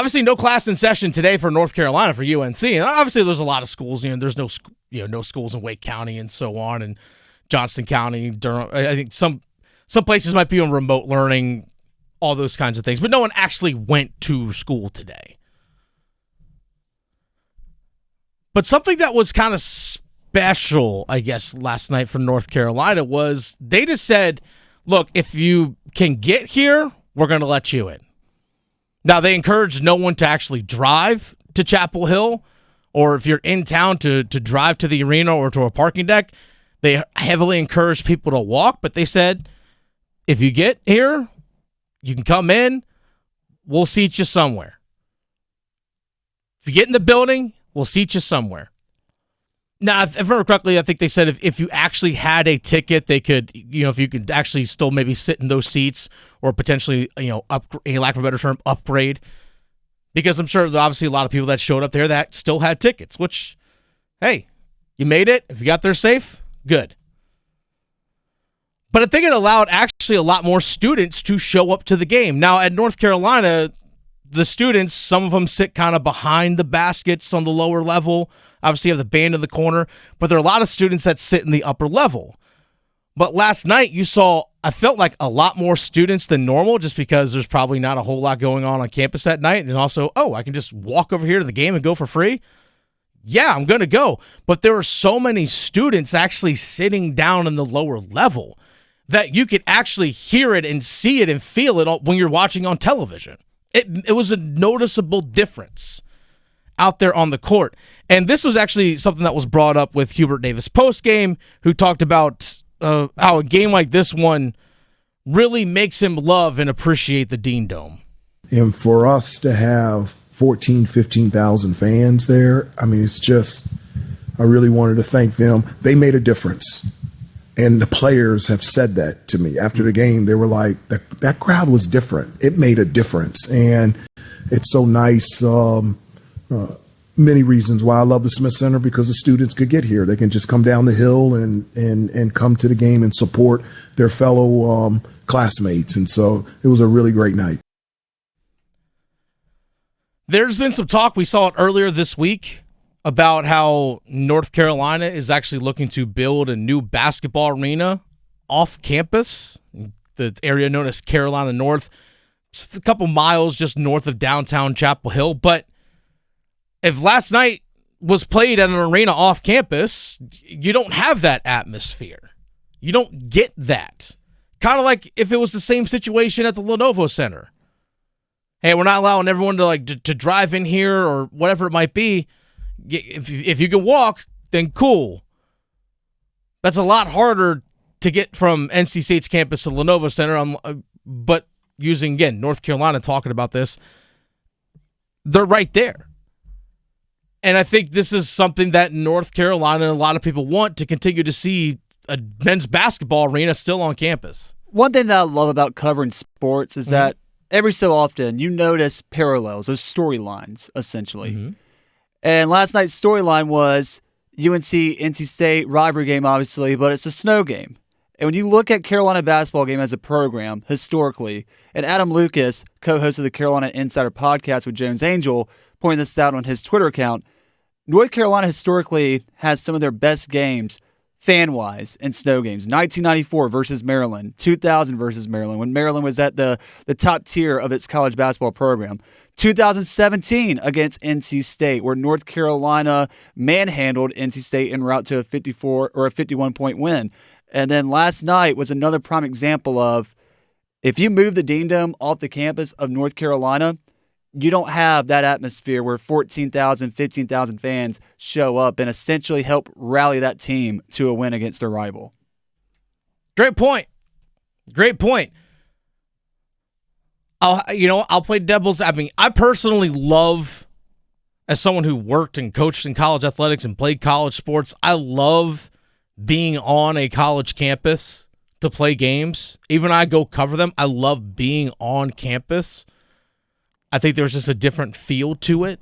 Obviously, no class in session today for North Carolina for UNC, and obviously there's a lot of schools. There's no schools in Wake County and so on, and Johnston County, Durham. I think some places might be on remote learning, all those kinds of things, but no one actually went to school today. But something that was kind of special, I guess, last night for North Carolina was they just said, "Look, if you can get here, we're going to let you in." Now, they encouraged no one to actually drive to Chapel Hill, or if you're in town to drive to the arena or to a parking deck. They heavily encouraged people to walk, but they said, if you get here, you can come in, we'll seat you somewhere. If you get in the building, we'll seat you somewhere. Now, if I remember correctly, I think they said if you actually had a ticket, they could, if you could actually still maybe sit in those seats or potentially, lack of a better term, upgrade. Because I'm sure that obviously a lot of people that showed up there that still had tickets, which, hey, you made it. If you got there safe, good. But I think it allowed actually a lot more students to show up to the game. Now, at North Carolina, the students, some of them sit kind of behind the baskets on the lower level. Obviously, you have the band in the corner, but there are a lot of students that sit in the upper level. But last night, I felt like a lot more students than normal just because there's probably not a whole lot going on campus that night. And also, I can just walk over here to the game and go for free. Yeah, I'm going to go. But there were so many students actually sitting down in the lower level that you could actually hear it and see it and feel it when you're watching on television. It was a noticeable difference out there on the court. And this was actually something that was brought up with Hubert Davis post-game, who talked about how a game like this one really makes him love and appreciate the Dean Dome. And for us to have 15,000 fans there, it's just, I really wanted to thank them. They made a difference. And the players have said that to me. After the game, they were like, that crowd was different. It made a difference. And it's so nice. Many reasons why I love the Smith Center, because the students could get here. They can just come down the hill and come to the game and support their fellow classmates. And so it was a really great night. There's been some talk, we saw it earlier this week, about how North Carolina is actually looking to build a new basketball arena off campus, the area known as Carolina North, just a couple miles just north of downtown Chapel Hill. But if last night was played at an arena off campus, you don't have that atmosphere. You don't get that. Kind of like if it was the same situation at the Lenovo Center. Hey, we're not allowing everyone to drive in here or whatever it might be. If you can walk, then cool. That's a lot harder to get from NC State's campus to Lenovo Center. But using, again, North Carolina talking about this, they're right there. And I think this is something that North Carolina and a lot of people want to continue to see, a men's basketball arena still on campus. One thing that I love about covering sports is that every so often you notice parallels, those storylines, essentially. Mm-hmm. And last night's storyline was UNC, NC State, rivalry game, obviously, but it's a snow game. And when you look at Carolina basketball game as a program, historically, and Adam Lucas, co-host of the Carolina Insider podcast with Jones Angel, pointed this out on his Twitter account, North Carolina historically has some of their best games fan-wise in snow games. 1994 versus Maryland, 2000 versus Maryland, when Maryland was at the top tier of its college basketball program. 2017 against NC State, where North Carolina manhandled NC State en route to a 54 or a 51-point win. And then last night was another prime example of, if you move the Dean Dome off the campus of North Carolina, you don't have that atmosphere where 14,000, 15,000 fans show up and essentially help rally that team to a win against their rival. Great point. Great point. I'll play devil's. I personally love, as someone who worked and coached in college athletics and played college sports, I love being on a college campus to play games. Even I go cover them. I love being on campus. I think there's just a different feel to it.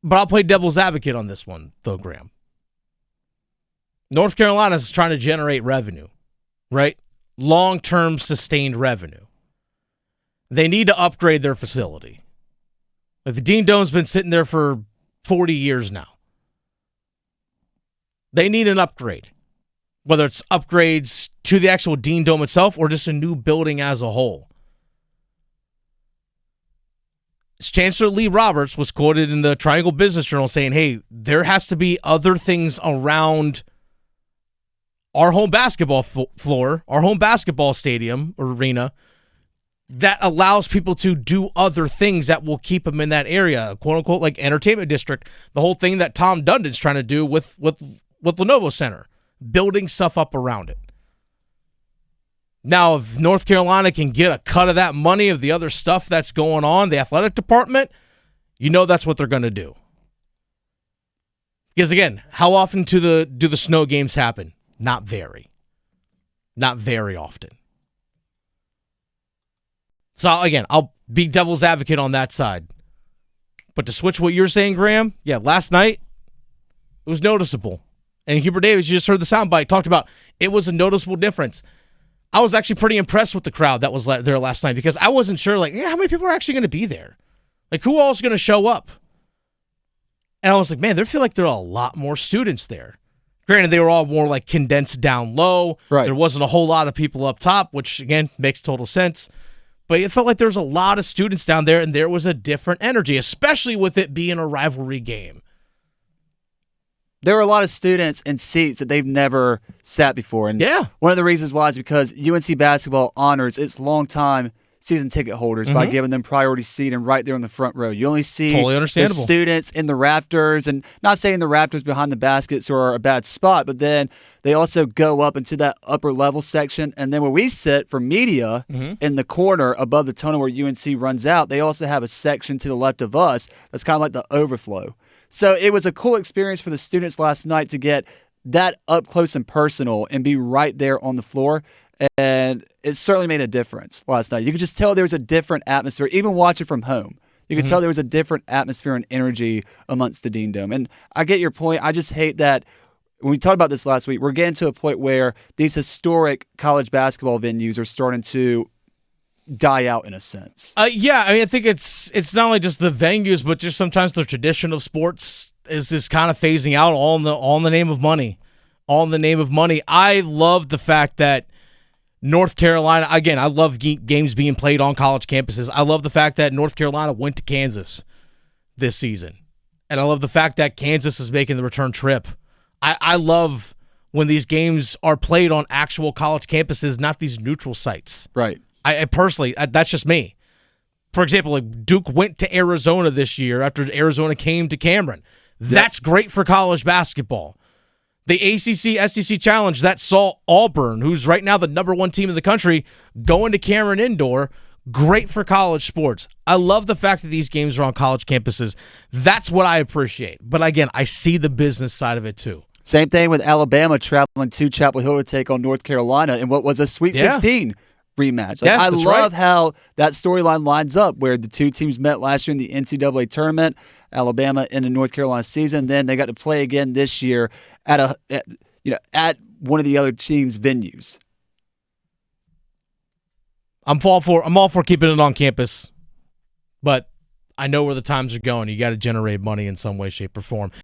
But I'll play devil's advocate on this one, though, Graham. North Carolina is trying to generate revenue, right? Long-term sustained revenue. They need to upgrade their facility. Like the Dean Dome's been sitting there for 40 years now. They need an upgrade. Whether it's upgrades to the actual Dean Dome itself or just a new building as a whole. Chancellor Lee Roberts was quoted in the Triangle Business Journal saying, hey, there has to be other things around our home basketball floor, our home basketball stadium or arena that allows people to do other things that will keep them in that area, quote unquote, like entertainment district. The whole thing that Tom Dundon's trying to do with Lenovo Center, building stuff up around it. Now, if North Carolina can get a cut of that money of the other stuff that's going on, the athletic department, you know that's what they're going to do. Because again, how often do the snow games happen? Not very. Not very often. So again, I'll be devil's advocate on that side. But to switch what you're saying, Graham, yeah, last night, it was noticeable. And Hubert Davis, you just heard the soundbite, talked about it was a noticeable difference. I was actually pretty impressed with the crowd that was there last night because I wasn't sure, like, how many people are actually going to be there? Like, who else is going to show up? And I was like, man, there feel like there are a lot more students there. Granted, they were all more like condensed down low. Right. There wasn't a whole lot of people up top, which, again, makes total sense. But it felt like there was a lot of students down there, and there was a different energy, especially with it being a rivalry game. There were a lot of students in seats that they've never sat before. And yeah. One of the reasons why is because UNC basketball honors its longtime season ticket holders by giving them priority seating right there in the front row. You only see totally the students in the rafters, and not saying the rafters behind the baskets are a bad spot, but then they also go up into that upper level section. And then where we sit for media in the corner above the tunnel where UNC runs out, they also have a section to the left of us that's kind of like the overflow. So it was a cool experience for the students last night to get that up close and personal and be right there on the floor. And it certainly made a difference last night. You could just tell there was a different atmosphere, even watching from home. You could tell there was a different atmosphere and energy amongst the Dean Dome. And I get your point. I just hate that when we talked about this last week, we're getting to a point where these historic college basketball venues are starting to die out in a sense. Yeah, I mean, I think it's not only just the venues, but just sometimes the tradition of sports is kind of phasing out all in the name of money. All in the name of money. I love the fact that North Carolina, again, I love games being played on college campuses. I love the fact that North Carolina went to Kansas this season. And I love the fact that Kansas is making the return trip. I love when these games are played on actual college campuses, not these neutral sites. Right. I personally, that's just me. For example, like Duke went to Arizona this year after Arizona came to Cameron. That's great for college basketball. The ACC SEC Challenge, that saw Auburn, who's right now the number one team in the country, going to Cameron Indoor. Great for college sports. I love the fact that these games are on college campuses. That's what I appreciate. But again, I see the business side of it too. Same thing with Alabama traveling to Chapel Hill to take on North Carolina in what was a Sweet 16 rematch. Like, I love how that storyline lines up where the two teams met last year in the NCAA tournament, Alabama in the North Carolina season. Then they got to play again this year at one of the other teams' venues. I'm all for keeping it on campus, but I know where the times are going. You got to generate money in some way, shape, or form.